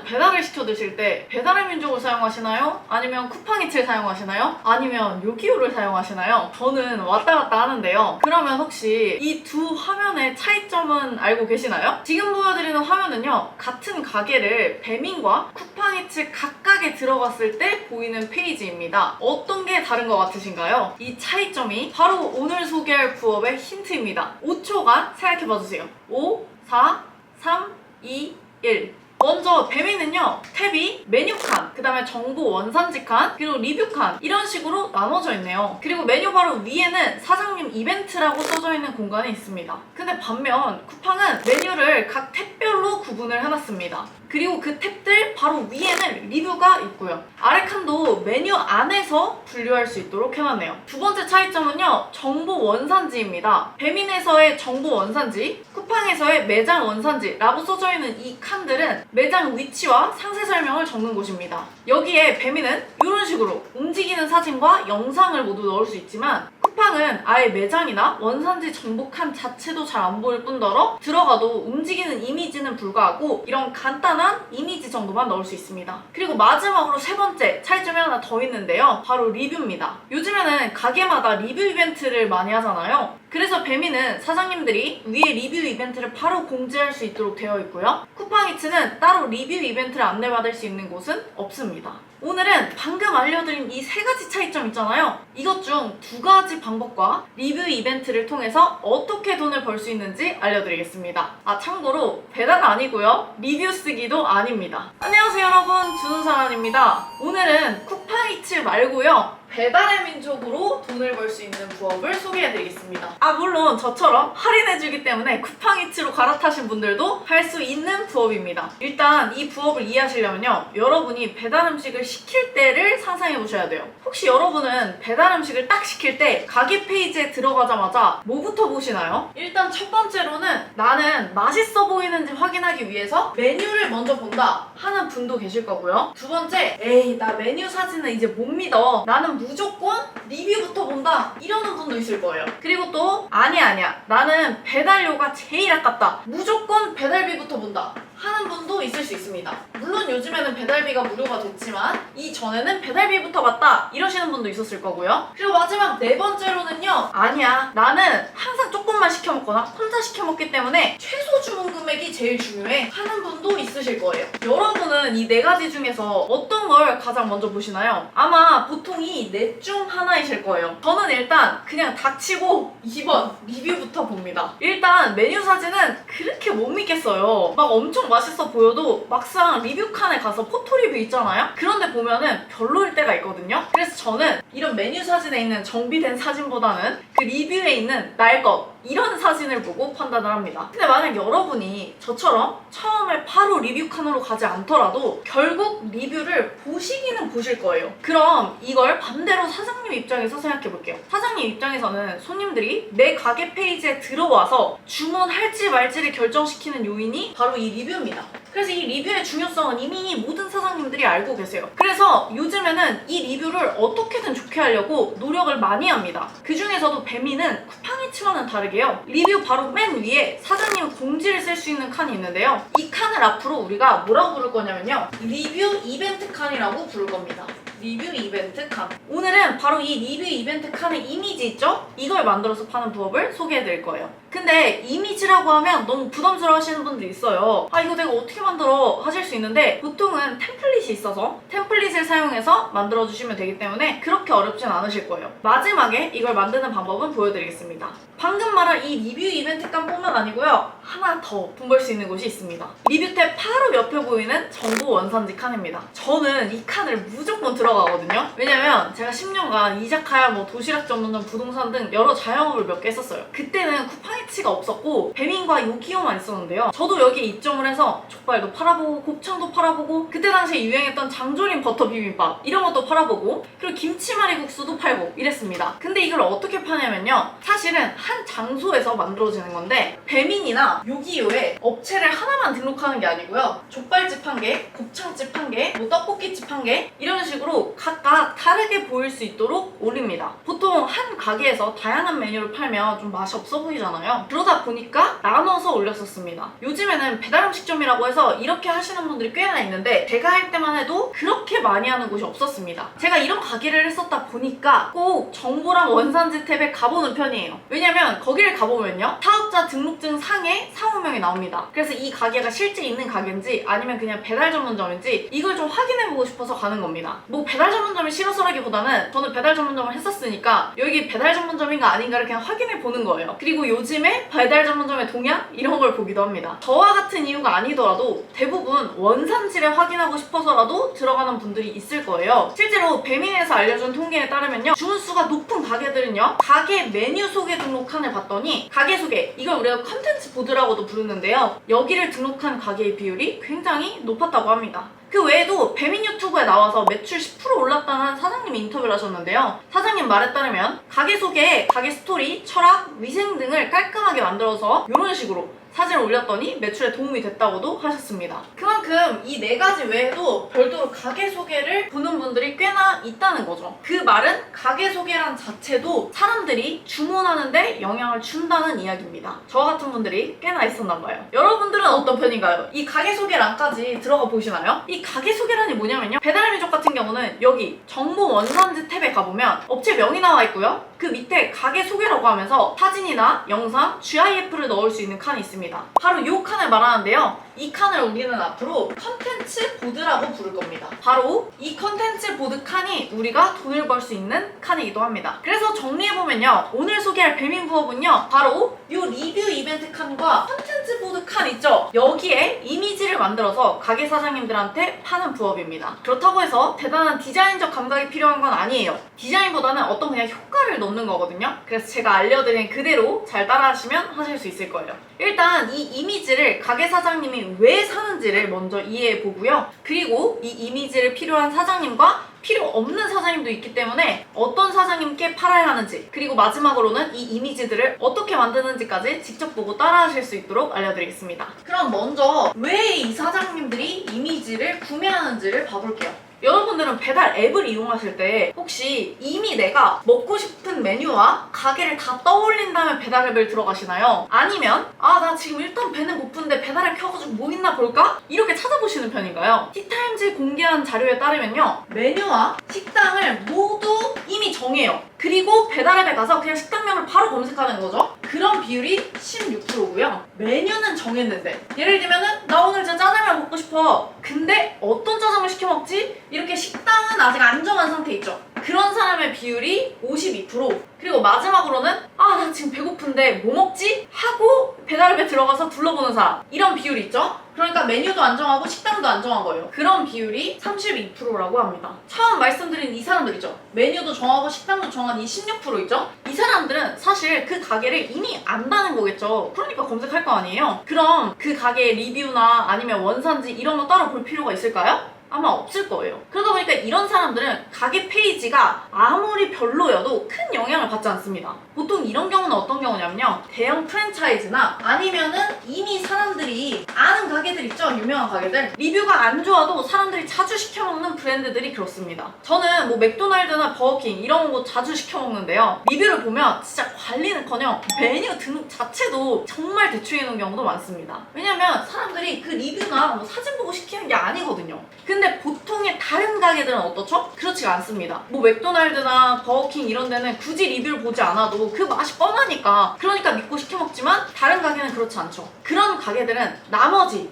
여러분은 배달을 시켜 드실 때 배달의 민족을 사용하시나요? 아니면 쿠팡이츠를 사용하시나요? 아니면 요기요를 사용하시나요? 저는 왔다 갔다 하는데요. 그러면 혹시 이 두 화면의 차이점은 알고 계시나요? 지금 보여드리는 화면은요, 같은 가게를 배민과 쿠팡이츠 각각에 들어갔을 때 보이는 페이지입니다. 어떤 게 다른 것 같으신가요? 이 차이점이 바로 오늘 소개할 부업의 힌트입니다. 5초간 생각해봐주세요. 5, 4, 3, 2, 1. 먼저 배민은요, 탭이 메뉴 칸, 그 다음에 정보 원산지 칸, 그리고 리뷰 칸, 이런 식으로 나눠져 있네요. 그리고 메뉴 바로 위에는 사장님 이벤트라고 써져 있는 공간이 있습니다. 근데 반면 쿠팡은 메뉴를 각 탭별로 구분을 해놨습니다. 그리고 그 탭들 바로 위에는 리뷰가 있고요. 아래 칸도 메뉴 안에서 분류할 수 있도록 해놨네요. 두 번째 차이점은요, 정보 원산지입니다. 배민에서의 정보 원산지, 쿠팡에서의 매장 원산지라고 써져 있는 이 칸들은 매장 위치와 상세 설명을 적는 곳입니다. 여기에 배민은 이런 식으로 움직이는 사진과 영상을 모두 넣을 수 있지만 쿠팡은 아예 매장이나 원산지 정보 칸 자체도 잘 안 보일 뿐더러 들어가도 움직이는 이미지는 불가하고 이런 간단한 이미지 정도만 넣을 수 있습니다. 그리고 마지막으로 세 번째 차이점이 하나 더 있는데요. 바로 리뷰입니다. 요즘에는 가게마다 리뷰 이벤트를 많이 하잖아요. 그래서 배민은 사장님들이 위에 리뷰 이벤트를 바로 공지할 수 있도록 되어 있고요. 쿠팡이츠는 따로 리뷰 이벤트를 안내받을 수 있는 곳은 없습니다. 오늘은 방금 알려드린 이 세 가지 차이점 있잖아요. 이것 중 두 가지 방법과 리뷰 이벤트를 통해서 어떻게 돈을 벌 수 있는지 알려드리겠습니다. 참고로 배달 아니고요. 리뷰 쓰기도 아닙니다. 안녕하세요 여러분, 준사란입니다. 오늘은 쿠팡이츠 말고요. 배달의 민족으로 돈을 벌 수 있는 부업을 소개해드리겠습니다. 물론 저처럼 할인해주기 때문에 쿠팡이츠로 갈아타신 분들도 할 수 있는 부업입니다. 일단 이 부업을 이해하시려면요, 여러분이 배달 음식을 시킬 때를 상상해보셔야 돼요. 혹시 여러분은 배달 음식을 딱 시킬 때 가게 페이지에 들어가자마자 뭐부터 보시나요? 일단 첫 번째로는 나는 맛있어 보이는지 확인하기 위해서 메뉴를 먼저 본다 하는 분도 계실 거고요. 두 번째, 에이 나 메뉴 사진은 이제 못 믿어, 나는 무조건 리뷰부터 본다, 이러는 분도 있을 거예요. 그리고 또 아니야 나는 배달료가 제일 아깝다, 무조건 배달비부터 본다 하는 분도 있을 수 있습니다. 물론 요즘에는 배달비가 무료가 됐지만 이전에는 배달비부터 받다 이러시는 분도 있었을 거고요. 그리고 마지막 네 번째로는요, 아니야 나는 항상 조금만 시켜 먹거나 혼자 시켜 먹기 때문에 최소 주문 금액이 제일 중요해 하는 분도 있으실 거예요. 여러분은 이 네 가지 중에서 어떤 걸 가장 먼저 보시나요? 아마 보통 이 넷 중 하나이실 거예요. 저는 일단 그냥 닥치고 2번 리뷰부터 봅니다. 일단 메뉴 사진은 그렇게 못 믿겠어요. 막 엄청 맛있어 보여도 막상 리뷰 칸에 가서 포토 리뷰 있잖아요? 그런데 보면은 별로일 때가 있거든요. 그래서 저는 이런 메뉴 사진에 있는 정비된 사진보다는 그 리뷰에 있는 날 것, 이런 사진을 보고 판단을 합니다. 근데 만약 여러분이 저처럼 처음에 바로 리뷰 칸으로 가지 않더라도 결국 리뷰를 보시기는 보실 거예요. 그럼 이걸 반대로 사장님 입장에서 생각해 볼게요. 사장님 입장에서는 손님들이 내 가게 페이지에 들어와서 주문할지 말지를 결정시키는 요인이 바로 이 리뷰입니다. 그래서 이 리뷰의 중요성은 이미 모든 사장님들이 알고 계세요. 그래서 요즘에는 이 리뷰를 어떻게든 좋게 하려고 노력을 많이 합니다. 그 중에서도 배민은 쿠팡이츠와는 다르게요, 리뷰 바로 맨 위에 사장님 공지를 쓸 수 있는 칸이 있는데요, 이 칸을 앞으로 우리가 뭐라고 부를 거냐면요, 리뷰 이벤트 칸이라고 부를 겁니다. 리뷰 이벤트 칸. 오늘은 바로 이 리뷰 이벤트 칸의 이미지 있죠? 이걸 만들어서 파는 부업을 소개해드릴 거예요. 근데 이미지라고 하면 너무 부담스러워 하시는 분들이 있어요. 이거 내가 어떻게 만들어 하실 수 있는데 보통은 템플릿이 있어서 템플릿을 사용해서 만들어주시면 되기 때문에 그렇게 어렵진 않으실 거예요. 마지막에 이걸 만드는 방법은 보여드리겠습니다. 방금 말한 이 리뷰 이벤트 칸뿐만 아니고요, 하나 더 돈 벌 수 있는 곳이 있습니다. 리뷰 탭 바로 옆에 보이는 정보 원산지 칸입니다. 저는 이 칸을 무조건 들어가거든요. 왜냐면 제가 10년간 이자카야, 도시락 전문점, 부동산 등 여러 자영업을 몇 개 했었어요. 그때는 쿠팡이츠가 없었고 배민과 요기요만 있었는데요. 저도 여기에 입점을 해서 족발도 팔아보고 곱창도 팔아보고 그때 당시에 유행했던 장조림 버터 비빔밥 이런 것도 팔아보고 그리고 김치말이 국수도 팔고 이랬습니다. 근데 이걸 어떻게 파냐면요, 사실은 한 장소에서 만들어지는 건데 배민이나 요기요에 업체를 하나만 등록하는 게 아니고요, 족발집 한 개, 곱창집 한 개, 떡볶이집 한 개 이런 식으로 각각 다르게 보일 수 있도록 올립니다. 보통 한 가게에서 다양한 메뉴를 팔면 좀 맛이 없어 보이잖아요. 그러다 보니까 나눠서 올렸었습니다. 요즘에는 배달음식점이라고 해서 이렇게 하시는 분들이 꽤나 있는데 제가 할 때만 해도 그렇게 많이 하는 곳이 없었습니다. 제가 이런 가게를 했었다 보니까 꼭 정보랑 원산지 탭에 가보는 편이에요. 왜냐면 거기를 가보면요, 사업자 등록증 상에 상호명이 나옵니다. 그래서 이 가게가 실제 있는 가게인지 아니면 그냥 배달 전문점인지 이걸 좀 확인해보고 싶어서 가는 겁니다. 뭐 배달 전문점이 싫어서라기보다는 저는 배달 전문점을 했었으니까 여기 배달 전문점인가 아닌가를 그냥 확인해보는 거예요. 그리고 요즘에 배달 전문점의 동향? 이런 걸 보기도 합니다. 저와 같은 이유가 아니더라도 대부분 원산지를 확인하고 싶어서라도 들어가는 분들이 있을 거예요. 실제로 배민에서 알려준 통계에 따르면요, 주문수가 높은 가게들은요, 가게 메뉴 소개 등록칸을 봤더니 가게 소개, 이걸 우리가 컨텐츠 보드라고도 부르는데요, 여기를 등록한 가게의 비율이 굉장히 높았다고 합니다. 그 외에도 배민 유튜브에 나와서 매출 10% 올랐다는 사장님이 인터뷰를 하셨는데요, 사장님 말에 따르면 가게 소개에 가게 스토리, 철학, 위생 등을 깔끔하게 만들어서 이런 식으로 사진을 올렸더니 매출에 도움이 됐다고도 하셨습니다. 그만큼 이 4가지 외에도 별도로 가게 소개를 보는 분들이 꽤나 있다는 거죠. 그 말은 가게 소개란 자체도 사람들이 주문하는데 영향을 준다는 이야기입니다. 저와 같은 분들이 꽤나 있었나 봐요. 여러분들은 어떤 편인가요? 이 가게 소개란까지 들어가 보시나요? 이 가게 소개란이 뭐냐면요, 배달민족 같은 경우는 여기 정보 원산지 탭에 가보면 업체 명이 나와 있고요, 그 밑에 가게 소개라고 하면서 사진이나 영상, GIF를 넣을 수 있는 칸이 있습니다. 바로 이 칸을 말하는데요, 이 칸을 우리는 앞으로 컨텐츠 보드라고 부를 겁니다. 바로 이 컨텐츠 보드 칸이 우리가 돈을 벌 수 있는 칸이기도 합니다. 그래서 정리해보면요, 오늘 소개할 배민 부업은요, 바로 이 리뷰 이벤트 칸과 컨텐츠 보드 칸 있죠? 여기에 이미지를 만들어서 가게 사장님들한테 파는 부업입니다. 그렇다고 해서 대단한 디자인적 감각이 필요한 건 아니에요. 디자인보다는 어떤 그냥 효과를 넣는 거거든요. 그래서 제가 알려드린 그대로 잘 따라하시면 하실 수 있을 거예요. 일단 이 이미지를 가게 사장님이 왜 사는지를 먼저 이해해 보고요. 그리고 이 이미지를 필요한 사장님과 필요 없는 사장님도 있기 때문에 어떤 사장님께 팔아야 하는지, 그리고 마지막으로는 이 이미지들을 어떻게 만드는지까지 직접 보고 따라하실 수 있도록 알려드리겠습니다. 그럼 먼저 왜 이 사장님들이 이미지를 구매하는지를 봐볼게요. 여러분들은 배달 앱을 이용하실 때 혹시 이미 내가 먹고 싶은 메뉴와 가게를 다 떠올린 다음에 배달 앱을 들어가시나요? 아니면 나 지금 일단 배는 고픈데 배달 앱 켜가지고 뭐 있나 볼까? 이렇게 찾아보시는 편인가요? 티타임즈 공개한 자료에 따르면요, 메뉴와 식당을 모두 이미 정해요. 그리고 배달 앱에 가서 그냥 식당명을 바로 검색하는 거죠. 그런 비율이 16%고요. 메뉴는 정했는데, 예를 들면은 나 오늘 진짜 짜장면 먹고 싶어. 근데 어떤 짜장면 시켜 먹지? 이렇게 식당은 아직 안 정한 상태 있죠. 그런 사람의 비율이 52%. 그리고 마지막으로는 나 지금 배고픈데 뭐 먹지? 하고 배달앱에 들어가서 둘러보는 사람, 이런 비율이 있죠. 그러니까 메뉴도 안 정하고 식당도 안 정한 거예요. 그런 비율이 32%라고 합니다. 처음 말씀드린 이 사람들 있죠, 메뉴도 정하고 식당도 정한 이 16% 있죠. 이 사람들은 사실 그 가게를 이미 안다는 거겠죠. 그러니까 검색할 거 아니에요. 그럼 그 가게의 리뷰나 아니면 원산지 이런 거 따로 볼 필요가 있을까요? 아마 없을 거예요. 그러다 보니까 이런 사람들은 가게 페이지가 아무리 별로여도 큰 영향을 받지 않습니다. 보통 이런 경우는 어떤 경우냐면요, 대형 프랜차이즈나 아니면은 이미 사람들이 아는 가게들 있죠, 유명한 가게들. 리뷰가 안 좋아도 사람들이 자주 시켜먹는 브랜드들이 그렇습니다. 저는 뭐 맥도날드나 버거킹 이런 거 자주 시켜먹는데요, 리뷰를 보면 진짜 관리는커녕 메뉴 등록 자체도 정말 대충해놓은 경우도 많습니다. 왜냐면 사람들이 그 리뷰나 뭐 사진 보고 시키는 게 아니거든요. 근데 보통의 다른 가게들은 어떻죠? 그렇지가 않습니다. 뭐 맥도날드나 버거킹 이런 데는 굳이 리뷰를 보지 않아도 그 맛이 뻔하니까, 그러니까 믿고 시켜 먹지만 다른 가게는 그렇지 않죠. 그런 가게들은 나머지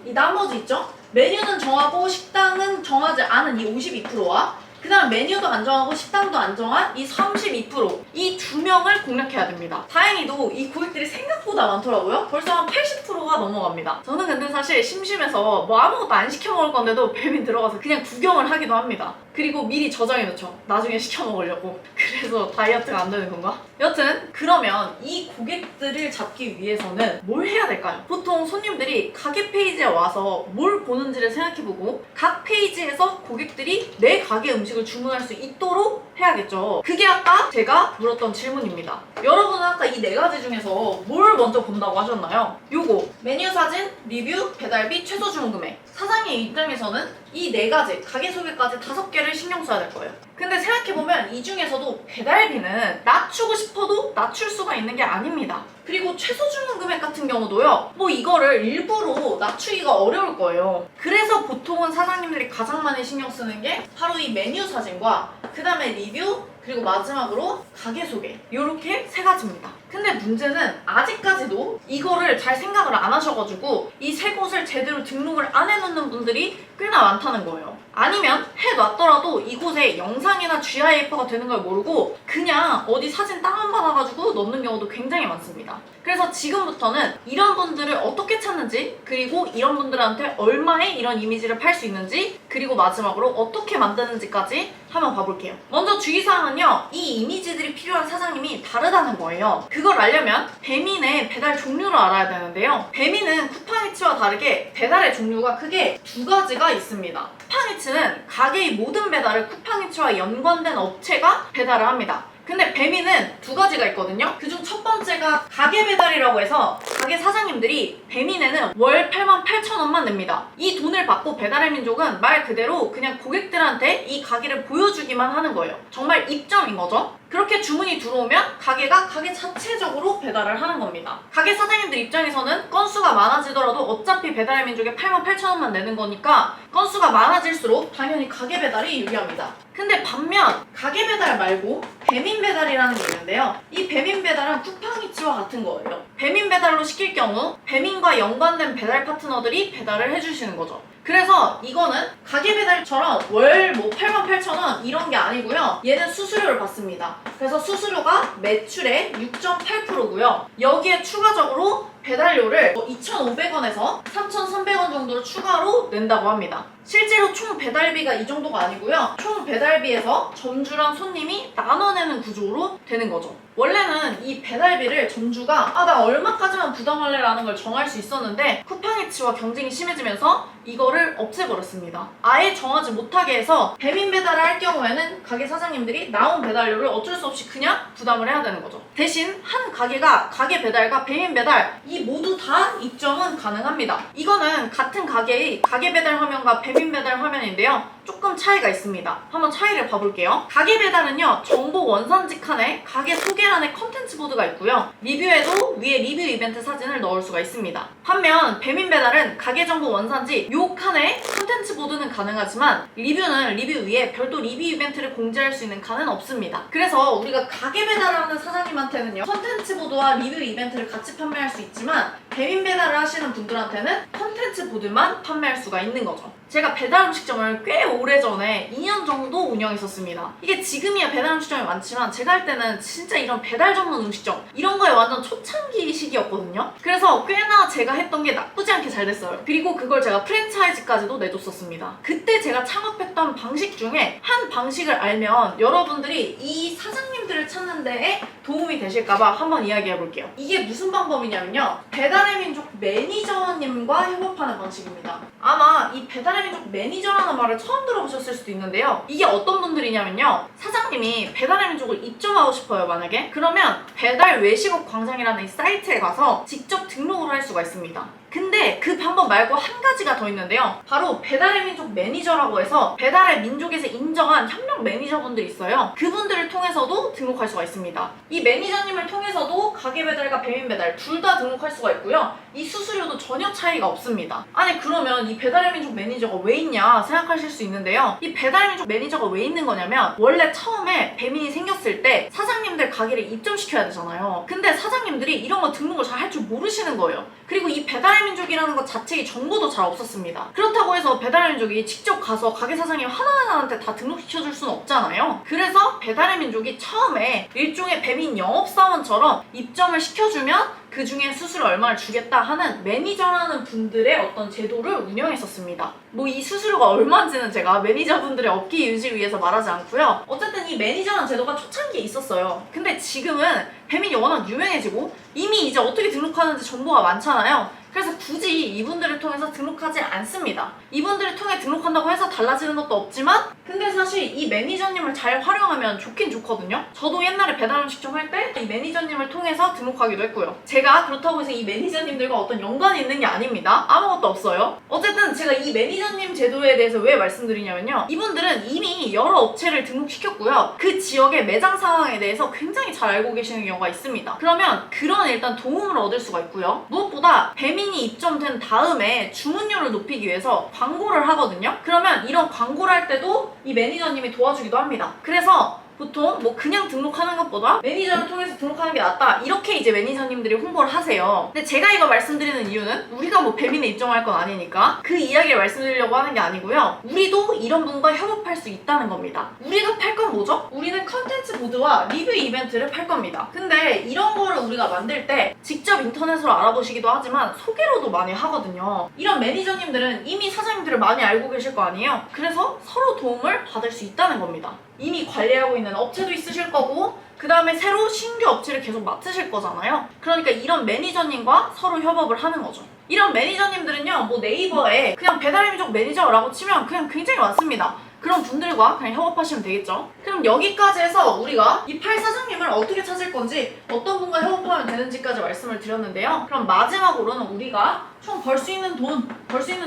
있죠? 메뉴는 정하고 식당은 정하지 않은 이 52%와 그 다음 메뉴도 안 정하고 식당도 안 정한 이 32%, 이 두 명을 공략해야 됩니다. 다행히도 이 고객들이 생각보다 많더라고요. 벌써 한 80%가 넘어갑니다. 저는 근데 사실 심심해서 뭐 아무것도 안 시켜 먹을 건데도 배민 들어가서 그냥 구경을 하기도 합니다. 그리고 미리 저장해 놓죠, 나중에 시켜 먹으려고. 그래서 다이어트가 안 되는 건가? 여튼 그러면 이 고객들을 잡기 위해서는 뭘 해야 될까요? 보통 손님들이 가게 페이지에 와서 뭘 보는지를 생각해보고 각 페이지에서 고객들이 내 가게 음식을 음식을 주문할 수 있도록 해야겠죠. 그게 아까 제가 물었던 질문입니다. 여러분은 아까 이 4가지 중에서 뭘 먼저 본다고 하셨나요? 요거 메뉴 사진, 리뷰, 배달비, 최소 주문 금액. 사장님 입장에서는 이 4가지, 가게 소개까지 5개를 신경 써야 될 거예요. 근데 생각해보면 이 중에서도 배달비는 낮추고 싶어도 낮출 수가 있는 게 아닙니다. 그리고 최소 주문 금액 같은 경우도요, 뭐 이거를 일부러 낮추기가 어려울 거예요. 그래서 보통은 사장님들이 가장 많이 신경 쓰는 게 바로 이 메뉴 사진과 그 다음에 리뷰, 그리고 마지막으로 가게 소개, 요렇게 3가지입니다. 근데 문제는 아직까지도 이거를 잘 생각을 안 하셔가지고 이 3곳을 제대로 등록을 안 해놓는 분들이 꽤나 많다는 거예요. 아니면 해놨더라도 이곳에 영상이나 GIF가 되는 걸 모르고 그냥 어디 사진 다운받아가지고 넣는 경우도 굉장히 많습니다. 그래서 지금부터는 이런 분들을 어떻게 찾는지, 그리고 이런 분들한테 얼마에 이런 이미지를 팔 수 있는지, 그리고 마지막으로 어떻게 만드는지까지 한번 봐볼게요. 먼저 주의사항은요, 이 이미지들이 필요한 사장님이 다르다는 거예요. 그걸 알려면 배민의 배달 종류를 알아야 되는데요. 배민은 쿠팡이츠와 다르게 배달의 종류가 크게 2가지가 있습니다. 쿠팡이츠는 가게의 모든 배달을 쿠팡이츠와 연관된 업체가 배달을 합니다. 근데 배민은 2가지가 있거든요. 그중 첫 번째가 가게 배달이라고 해서 가게 사장님들이 배민에는 월 88,000원만 냅니다. 이 돈을 받고 배달의 민족은 말 그대로 그냥 고객들한테 이 가게를 보여주기만 하는 거예요. 정말 입점인 거죠. 그렇게 주문이 들어오면 가게가 가게 자체적으로 배달을 하는 겁니다. 가게 사장님들 입장에서는 건수가 많아지더라도 어차피 배달의 민족에 88,000원만 내는 거니까 건수가 많아질수록 당연히 가게 배달이 유리합니다. 근데 반면 가게 배달 말고 배민 배달이라는 게 있는데요. 이 배민 배달은 쿠팡이츠와 같은 거예요. 배민 배달로 시킬 경우 배민과 연관된 배달 파트너들이 배달을 해주시는 거죠. 그래서 이거는 가게 배달처럼 월 88,000원 이런 게 아니고요. 얘는 수수료를 받습니다. 그래서 수수료가 매출의 6.8%고요. 여기에 추가적으로 배달료를 2,500원에서 3,300원 정도를 추가로 낸다고 합니다. 실제로 총 배달비가 이 정도가 아니고요. 총 배달비에서 점주랑 손님이 나눠내는 구조로 되는 거죠. 원래는 이 배달비를 점주가 나 얼마까지만 부담할래 라는 걸 정할 수 있었는데 쿠팡이츠와 경쟁이 심해지면서 이거를 없애버렸습니다. 아예 정하지 못하게 해서 배민 배달을 할 경우에는 가게 사장님들이 나온 배달료를 어쩔 수 없이 그냥 부담을 해야 되는 거죠. 대신 한 가게가 가게 배달과 배민 배달 이 모두 다 입점은 가능합니다. 이거는 같은 가게의 가게 배달 화면과 배민 배달 화면인데요. 조금 차이가 있습니다. 한번 차이를 봐볼게요. 가게 배달은요, 정보 원산지 칸에 가게 소개란에 컨텐츠 보드가 있고요. 리뷰에도 위에 리뷰 이벤트 사진을 넣을 수가 있습니다. 반면 배민 배달은 가게 정보 원산지 요 칸에 컨텐츠 보드는 가능하지만 리뷰는 리뷰 위에 별도 리뷰 이벤트를 공지할 수 있는 칸은 없습니다. 그래서 우리가 가게 배달을 하는 사장님한테는요, 컨텐츠 보드와 리뷰 이벤트를 같이 판매할 수 있지만 배민 배달을 하시는 분들한테는 컨텐츠 보드만 판매할 수가 있는 거죠. 제가 배달 음식점을 꽤 오래전에 2년 정도 운영했었습니다. 이게 지금이야 배달 음식점이 많지만 제가 할 때는 진짜 이런 배달 전문 음식점 이런 거에 완전 초창기 시기였거든요. 그래서 꽤나 제가 했던 게 나쁘지 않게 잘 됐어요. 그리고 그걸 제가 프랜차이즈까지도 내줬었습니다. 그때 제가 창업했던 방식 중에 한 방식을 알면 여러분들이 이 사장님들을 찾는 데에 도움이 되실까봐 한번 이야기해볼게요. 이게 무슨 방법이냐면요, 배달의 민족 매니저님과 협업하는 방식입니다. 아마 이 배달의 민족 매니저라는 말을 처음 들어보셨을 수도 있는데요, 이게 어떤 분들이냐면요, 사장님이 배달의 민족을 입점하고 싶어요. 만약에 그러면 배달 외식업 광장이라는 이 사이트에 가서 직접 등록을 할 수가 있습니다. 근데 그 방법 말고 한 가지가 더 있는데요, 바로 배달의 민족 매니저라고 해서 배달의 민족에서 인정한 협력 매니저분들이 있어요. 그분들을 통해서도 등록할 수가 있습니다. 이 매니저님을 통해서도 가게 배달과 배민 배달 둘 다 등록할 수가 있고요. 이 수수료도 전혀 차이가 없습니다. 아니 그러면 이 배달의 민족 매니저가 왜 있냐 생각하실 수 있는데요, 이 배달의 민족 매니저가 왜 있는 거냐면 원래 처음에 배민이 생겼을 때 사장님들 가게를 입점시켜야 되잖아요. 근데 사장님들이 이런 거 등록을 잘 할 줄 모르시는 거예요. 그리고 이 배달의 민족이라는 것 자체의 정보도 잘 없었습니다. 그렇다고 해서 배달의 민족이 직접 가서 가게 사장님 하나하나한테 다 등록시켜줄 수는 없잖아요. 그래서 배달의 민족이 처음에 일종의 배민 영업사원처럼 입점을 시켜주면 그 중에 수수료 얼마를 주겠다 하는 매니저라는 분들의 어떤 제도를 운영했었습니다. 뭐 이 수수료가 얼마인지는 제가 매니저분들의 업계 유지를 위해서 말하지 않고요. 어쨌든 이 매니저라는 제도가 초창기에 있었어요. 근데 지금은 배민이 워낙 유명해지고 이미 이제 어떻게 등록하는지 정보가 많잖아요. 그래서 굳이 이분들을 통해서 등록하지 않습니다. 이분들을 통해 등록한다고 해서 달라지는 것도 없지만 근데 사실 이 매니저님을 잘 활용하면 좋긴 좋거든요. 저도 옛날에 배달 음식점 할 때 이 매니저님을 통해서 등록하기도 했고요. 제가 그렇다고 해서 이 매니저님들과 어떤 연관이 있는 게 아닙니다. 아무것도 없어요. 어쨌든 제가 이 매니저님 제도에 대해서 왜 말씀드리냐면요. 이분들은 이미 여러 업체를 등록시켰고요. 그 지역의 매장 상황에 대해서 굉장히 잘 알고 계시는 경우가 있습니다. 그러면 그런 일단 도움을 얻을 수가 있고요. 무엇보다 배민이 입점된 다음에 주문율을 높이기 위해서 광고를 하거든요. 그러면 이런 광고를 할 때도 이 매니저님이 도와주기도 합니다. 그래서 보통 뭐 그냥 등록하는 것보다 매니저를 통해서 등록하는 게 낫다 이렇게 이제 매니저님들이 홍보를 하세요. 근데 제가 이거 말씀드리는 이유는 우리가 뭐 배민에 입점할 건 아니니까 그 이야기를 말씀드리려고 하는 게 아니고요. 우리도 이런 분과 협업할 수 있다는 겁니다. 우리가 팔 건 뭐죠? 우리는 컨텐츠 보드와 리뷰 이벤트를 팔 겁니다. 근데 이런 거를 우리가 만들 때 직접 인터넷으로 알아보시기도 하지만 소개로도 많이 하거든요. 이런 매니저님들은 이미 사장님들을 많이 알고 계실 거 아니에요. 그래서 서로 도움을 받을 수 있다는 겁니다. 이미 관리하고 있는 업체도 있으실 거고 그 다음에 새로 신규 업체를 계속 맡으실 거잖아요. 그러니까 이런 매니저님과 서로 협업을 하는 거죠. 이런 매니저님들은요, 뭐 네이버에 그냥 배달민족 매니저라고 치면 그냥 굉장히 많습니다. 그런 분들과 그냥 협업하시면 되겠죠. 그럼 여기까지 해서 우리가 이 팔 사장님을 어떻게 찾을 건지 어떤 분과 협업하면 되는지까지 말씀을 드렸는데요. 그럼 마지막으로는 우리가 총 벌 수 있는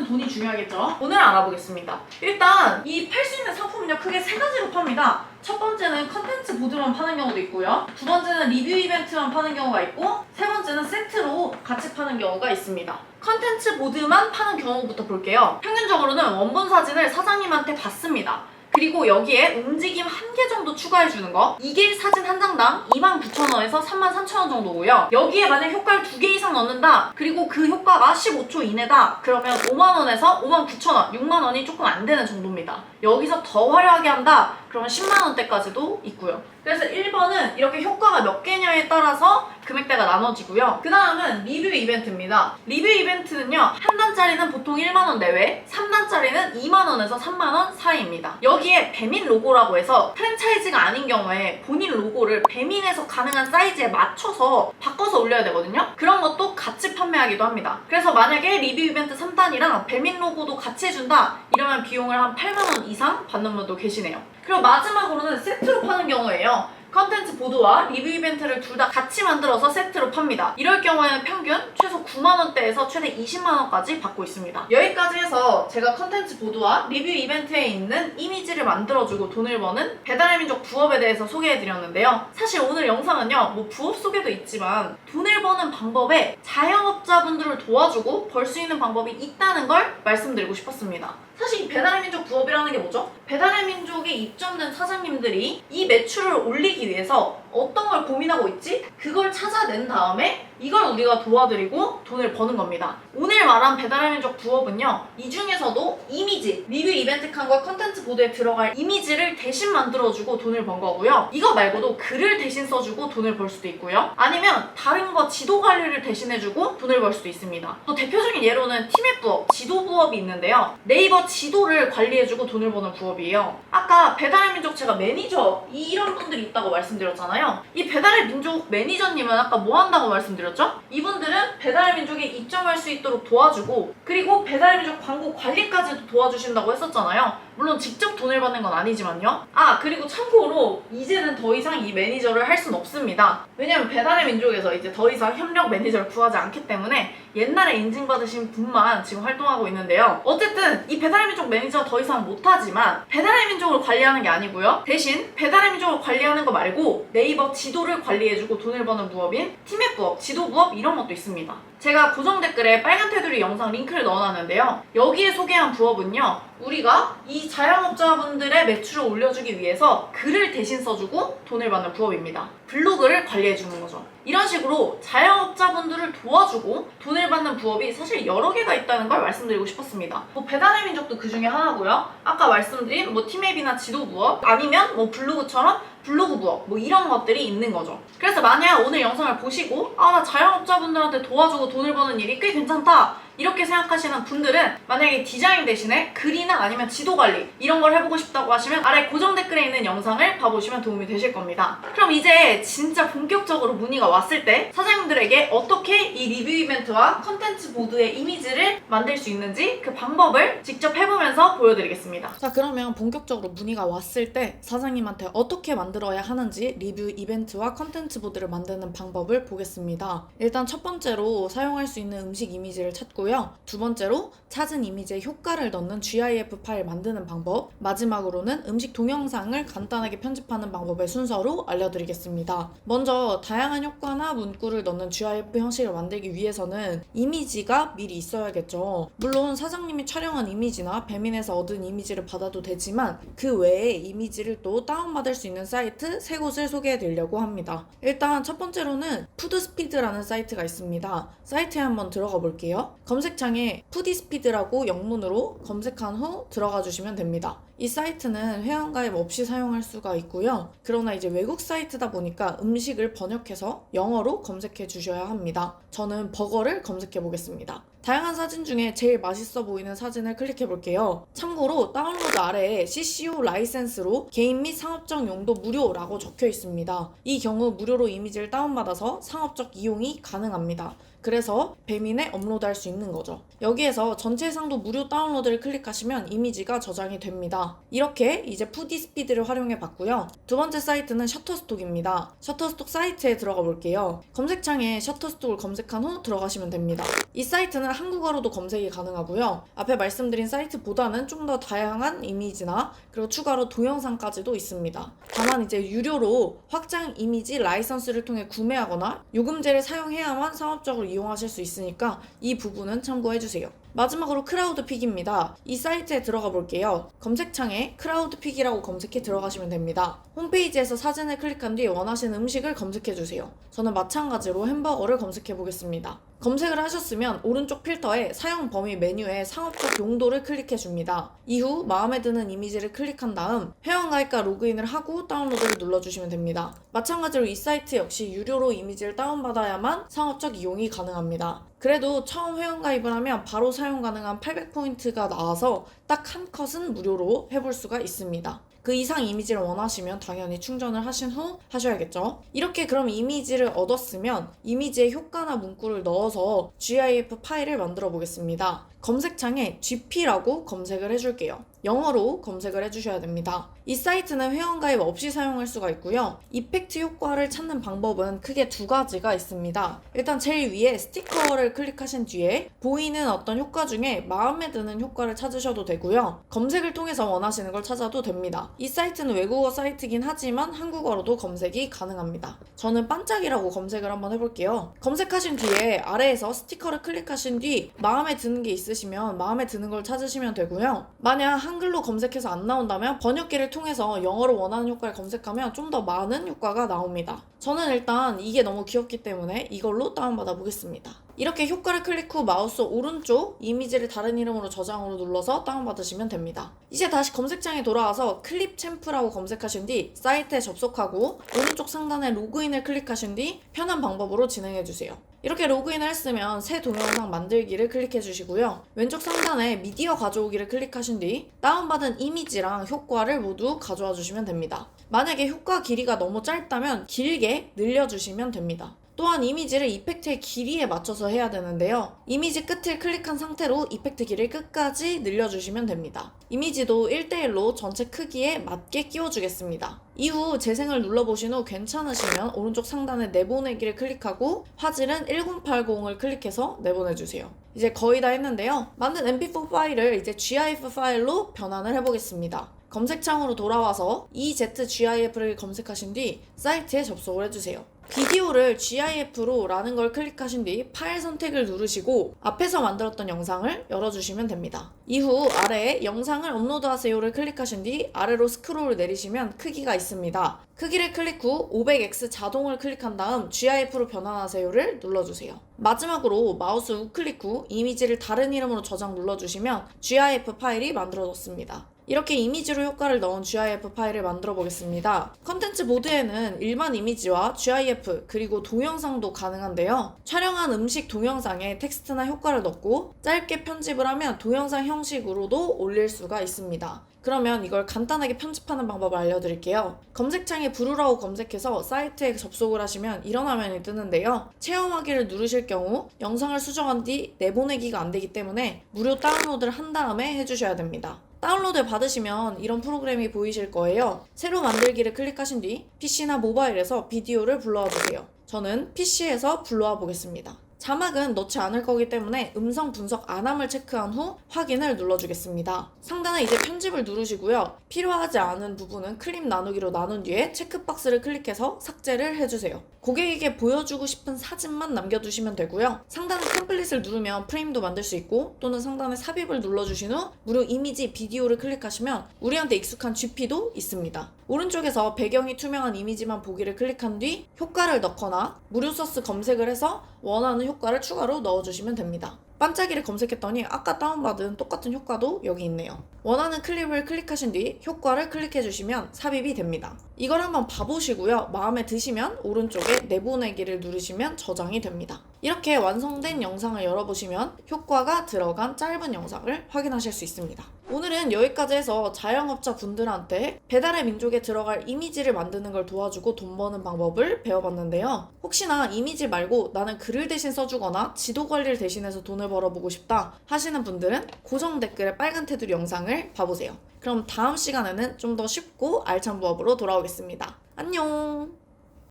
돈이 중요하겠죠. 돈을 알아보겠습니다. 일단 이 팔 수 있는 상품은요 크게 세 가지로 팝니다. 첫 번째는 컨텐츠 보드만 파는 경우도 있고요. 두 번째는 리뷰 이벤트만 파는 경우가 있고 세 번째는 세트로 같이 파는 경우가 있습니다. 컨텐츠 보드만 파는 경우부터 볼게요. 평균적으로는 원본 사진을 사장님한테 받습니다. 그리고 여기에 움직임 1개 정도 추가해주는 거, 이게 사진 한 장당 29,000원에서 33,000원 정도고요. 여기에 만약 효과를 2개 이상 넣는다, 그리고 그 효과가 15초 이내다, 그러면 5만원에서 59,000원, 6만원이 조금 안 되는 정도입니다. 여기서 더 화려하게 한다, 그러면 10만원대까지도 있고요. 그래서 1번은 이렇게 효과가 몇 개냐에 따라서 금액대가 나눠지고요. 그 다음은 리뷰 이벤트입니다. 리뷰 이벤트는요, 한 단짜리는 보통 1만원 내외, 3단짜리는 2만원에서 3만원 사이입니다. 여기에 배민 로고라고 해서 프랜차이즈가 아닌 경우에 본인 로고를 배민에서 가능한 사이즈에 맞춰서 바꿔서 올려야 되거든요. 그런 것도 같이 판매하기도 합니다. 그래서 만약에 리뷰 이벤트 3단이랑 배민 로고도 같이 해준다, 이러면 비용을 한 8만원 이상 받는 분도 계시네요. 그리고 마지막으로는 세트로 파는 경우예요. 컨텐츠 보드와 리뷰 이벤트를 둘 다 같이 만들어서 세트로 팝니다. 이럴 경우에는 평균 최소 9만원대에서 최대 20만원까지 받고 있습니다. 여기까지 해서 제가 컨텐츠 보드와 리뷰 이벤트에 있는 이미지를 만들어주고 돈을 버는 배달의 민족 부업에 대해서 소개해드렸는데요. 사실 오늘 영상은요, 뭐 부업 소개도 있지만 돈을 버는 방법에 자영업자분들을 도와주고 벌 수 있는 방법이 있다는 걸 말씀드리고 싶었습니다. 사실 이 배달의 민족 부업이라는 게 뭐죠? 배달의 민족에 입점된 사장님들이 이 매출을 올리기 위해서 어떤 걸 고민하고 있지? 그걸 찾아낸 다음에 이걸 우리가 도와드리고 돈을 버는 겁니다. 오늘 말한 배달의 민족 부업은요, 이 중에서도 이미지, 리뷰 이벤트 칸과 컨텐츠 보드에 들어갈 이미지를 대신 만들어주고 돈을 번 거고요. 이거 말고도 글을 대신 써주고 돈을 벌 수도 있고요. 아니면 다른 거 지도 관리를 대신해주고 돈을 벌 수도 있습니다. 또 대표적인 예로는 팀앱 부업, 지도 부업이 있는데요. 네이버 지도를 관리해주고 돈을 버는 부업이에요. 아까 배달의 민족 제가 매니저 이런 분들이 있다고 말씀드렸잖아요. 이 배달의 민족 매니저님은 아까 뭐 한다고 말씀드렸죠? 이분들은 배달의 민족에 입점할 수 있도록 도와주고 그리고 배달의 민족 광고 관리까지도 도와주신다고 했었잖아요. 물론 직접 돈을 받는 건 아니지만요. 아, 그리고 참고로 이제는 더 이상 이 매니저를 할 순 없습니다. 왜냐면 배달의 민족에서 이제 더 이상 협력 매니저를 구하지 않기 때문에 옛날에 인증받으신 분만 지금 활동하고 있는데요. 어쨌든 이 배달의 민족 매니저 더 이상 못하지만 배달의 민족을 관리하는 게 아니고요. 대신 배달의 민족을 관리하는 거 말고 네이버 지도를 관리해주고 돈을 버는 부업인 팀앱 부업, 지도 부업 이런 것도 있습니다. 제가 고정 댓글에 빨간 테두리 영상 링크를 넣어놨는데요. 여기에 소개한 부업은요, 우리가 이 자영업자분들의 매출을 올려주기 위해서 글을 대신 써주고 돈을 받는 부업입니다. 블로그를 관리해주는 거죠. 이런 식으로 자영업자분들을 도와주고 돈을 받는 부업이 사실 여러 개가 있다는 걸 말씀드리고 싶었습니다. 뭐 배달의 민족도 그 중에 하나고요. 아까 말씀드린 뭐 팀앱이나 지도 부업, 아니면 뭐 블로그처럼 블로그 부업, 뭐 이런 것들이 있는 거죠. 그래서 만약 오늘 영상을 보시고 아, 나 자영업자분들한테 도와주고 돈을 버는 일이 꽤 괜찮다, 이렇게 생각하시는 분들은 만약에 디자인 대신에 글이나 아니면 지도 관리 이런 걸 해보고 싶다고 하시면 아래 고정 댓글에 있는 영상을 봐보시면 도움이 되실 겁니다. 그럼 이제 진짜 본격적으로 문의가 왔을 때 사장님들에게 어떻게 이 리뷰 이벤트와 컨텐츠 보드의 이미지를 만들 수 있는지 그 방법을 직접 해보면서 보여드리겠습니다. 자, 그러면 본격적으로 문의가 왔을 때 사장님한테 어떻게 만들어야 하는지 리뷰 이벤트와 컨텐츠 보드를 만드는 방법을 보겠습니다. 일단 첫 번째로 사용할 수 있는 음식 이미지를 찾고요. 두 번째로 찾은 이미지에 효과를 넣는 GIF 파일 만드는 방법, 마지막으로는 음식 동영상을 간단하게 편집하는 방법의 순서로 알려드리겠습니다. 먼저 다양한 효과나 문구를 넣는 GIF 형식을 만들기 위해서는 이미지가 미리 있어야겠죠. 물론 사장님이 촬영한 이미지나 배민에서 얻은 이미지를 받아도 되지만 그 외에 이미지를 또 다운받을 수 있는 사이트 3곳을 소개해 드리려고 합니다. 일단 첫 번째로는 푸드스피드라는 사이트가 있습니다. 사이트에 한번 들어가 볼게요. 검색창에 푸디스피드라고 영문으로 검색한 후 들어가 주시면 됩니다. 이 사이트는 회원가입 없이 사용할 수가 있고요. 그러나 이제 외국 사이트다 보니까 음식을 번역해서 영어로 검색해 주셔야 합니다. 저는 버거를 검색해 보겠습니다. 다양한 사진 중에 제일 맛있어 보이는 사진을 클릭해 볼게요. 참고로 다운로드 아래에 CCO 라이센스로 개인 및 상업적 용도 무료라고 적혀 있습니다. 이 경우 무료로 이미지를 다운받아서 상업적 이용이 가능합니다. 그래서 배민에 업로드할 수 있는 거죠. 여기에서 전체 해상도 무료 다운로드를 클릭하시면 이미지가 저장이 됩니다. 이렇게 이제 푸디스피드를 활용해 봤고요. 두 번째 사이트는 셔터스톡입니다. 셔터스톡 사이트에 들어가 볼게요. 검색창에 셔터스톡을 검색한 후 들어가시면 됩니다. 이 사이트는 한국어로도 검색이 가능하고요. 앞에 말씀드린 사이트보다는 좀 더 다양한 이미지나 그리고 추가로 동영상까지도 있습니다. 다만 이제 유료로 확장 이미지 라이선스를 통해 구매하거나 요금제를 사용해야만 상업적으로 이용하실 수 있으니까 이 부분은 참고해주세요. 마지막으로 크라우드픽입니다. 이 사이트에 들어가 볼게요. 검색창에 크라우드픽이라고 검색해 들어가시면 됩니다. 홈페이지에서 사진을 클릭한 뒤 원하시는 음식을 검색해주세요. 저는 마찬가지로 햄버거를 검색해 보겠습니다. 검색을 하셨으면 오른쪽 필터에 사용 범위 메뉴에 상업적 용도를 클릭해 줍니다. 이후 마음에 드는 이미지를 클릭한 다음 회원가입과 로그인을 하고 다운로드를 눌러주시면 됩니다. 마찬가지로 이 사이트 역시 유료로 이미지를 다운받아야만 상업적 이용이 가능합니다. 그래도 처음 회원가입을 하면 바로 사용 가능한 800포인트가 나와서 딱 한 컷은 무료로 해볼 수가 있습니다. 그 이상 이미지를 원하시면 당연히 충전을 하신 후 하셔야겠죠. 이렇게 그럼 이미지를 얻었으면 이미지에 효과나 문구를 넣어서 GIF 파일을 만들어 보겠습니다. 검색창에 GP라고 검색을 해줄게요. 영어로 검색을 해주셔야 됩니다. 이 사이트는 회원가입 없이 사용할 수가 있고요. 이펙트 효과를 찾는 방법은 크게 두 가지가 있습니다. 일단 제일 위에 스티커를 클릭하신 뒤에 보이는 어떤 효과 중에 마음에 드는 효과를 찾으셔도 되고요. 검색을 통해서 원하시는 걸 찾아도 됩니다. 이 사이트는 외국어 사이트긴 하지만 한국어로도 검색이 가능합니다. 저는 반짝이라고 검색을 한번 해볼게요. 검색하신 뒤에 아래에서 스티커를 클릭하신 뒤 마음에 드는 게 있으시면 마음에 드는 걸 찾으시면 되고요. 만약 한글로 검색해서 안 나온다면 번역기를 통해서 영어로 원하는 효과를 검색하면 좀 더 많은 효과가 나옵니다. 저는 일단 이게 너무 귀엽기 때문에 이걸로 다운받아 보겠습니다. 이렇게 효과를 클릭 후 마우스 오른쪽 이미지를 다른 이름으로 저장으로 눌러서 다운받으시면 됩니다. 이제 다시 검색창에 돌아와서 클립챔프라고 검색하신 뒤 사이트에 접속하고 오른쪽 상단에 로그인을 클릭하신 뒤 편한 방법으로 진행해주세요. 이렇게 로그인을 했으면 새 동영상 만들기를 클릭해 주시고요. 왼쪽 상단에 미디어 가져오기를 클릭하신 뒤 다운받은 이미지랑 효과를 모두 가져와 주시면 됩니다. 만약에 효과 길이가 너무 짧다면 길게 늘려주시면 됩니다. 또한 이미지를 이펙트의 길이에 맞춰서 해야 되는데요. 이미지 끝을 클릭한 상태로 이펙트 길이를 끝까지 늘려주시면 됩니다. 이미지도 1:1로 전체 크기에 맞게 끼워주겠습니다. 이후 재생을 눌러보신 후 괜찮으시면 오른쪽 상단에 내보내기를 클릭하고 화질은 1080을 클릭해서 내보내주세요. 이제 거의 다 했는데요. 만든 mp4 파일을 이제 GIF 파일로 변환을 해보겠습니다. 검색창으로 돌아와서 EZGIF를 검색하신 뒤 사이트에 접속을 해주세요. 비디오를 GIF로 라는 걸 클릭하신 뒤 파일 선택을 누르시고 앞에서 만들었던 영상을 열어주시면 됩니다. 이후 아래에 영상을 업로드하세요를 클릭하신 뒤 아래로 스크롤을 내리시면 크기가 있습니다. 크기를 클릭 후 500X 자동을 클릭한 다음 GIF로 변환하세요를 눌러주세요. 마지막으로 마우스 우클릭 후 이미지를 다른 이름으로 저장 눌러주시면 GIF 파일이 만들어졌습니다. 이렇게 이미지로 효과를 넣은 GIF 파일을 만들어 보겠습니다. 컨텐츠 보드에는 일반 이미지와 GIF 그리고 동영상도 가능한데요. 촬영한 음식 동영상에 텍스트나 효과를 넣고 짧게 편집을 하면 동영상 형식으로도 올릴 수가 있습니다. 그러면 이걸 간단하게 편집하는 방법을 알려드릴게요. 검색창에 부루라고 검색해서 사이트에 접속을 하시면 이런 화면이 뜨는데요. 체험하기를 누르실 경우 영상을 수정한 뒤 내보내기가 안 되기 때문에 무료 다운로드를 한 다음에 해주셔야 됩니다. 다운로드 받으시면 이런 프로그램이 보이실 거예요. 새로 만들기를 클릭하신 뒤 PC나 모바일에서 비디오를 불러와 보세요. 저는 PC에서 불러와 보겠습니다. 자막은 넣지 않을 거기 때문에 음성 분석 안함을 체크한 후 확인을 눌러주겠습니다. 상단에 이제 편집을 누르시고요. 필요하지 않은 부분은 클립 나누기로 나눈 뒤에 체크박스를 클릭해서 삭제를 해주세요. 고객에게 보여주고 싶은 사진만 남겨두시면 되고요. 상단에 템플릿을 누르면 프레임도 만들 수 있고 또는 상단에 삽입을 눌러주신 후 무료 이미지, 비디오를 클릭하시면 우리한테 익숙한 GP도 있습니다. 오른쪽에서 배경이 투명한 이미지만 보기를 클릭한 뒤 효과를 넣거나 무료 소스 검색을 해서 원하는 효과를 추가로 넣어주시면 됩니다. 반짝이를 검색했더니 아까 다운받은 똑같은 효과도 여기 있네요. 원하는 클립을 클릭하신 뒤 효과를 클릭해주시면 삽입이 됩니다. 이걸 한번 봐보시고요. 마음에 드시면 오른쪽에 내보내기를 누르시면 저장이 됩니다. 이렇게 완성된 영상을 열어보시면 효과가 들어간 짧은 영상을 확인하실 수 있습니다. 오늘은 여기까지 해서 자영업자 분들한테 배달의 민족에 들어갈 이미지를 만드는 걸 도와주고 돈 버는 방법을 배워봤는데요. 혹시나 이미지 말고 나는 글을 대신 써주거나 지도 관리를 대신해서 돈을 벌어보고 싶다 하시는 분들은 고정 댓글에 빨간 테두리 영상을 봐보세요. 그럼 다음 시간에는 좀 더 쉽고 알찬 부업으로 돌아오겠습니다. 안녕!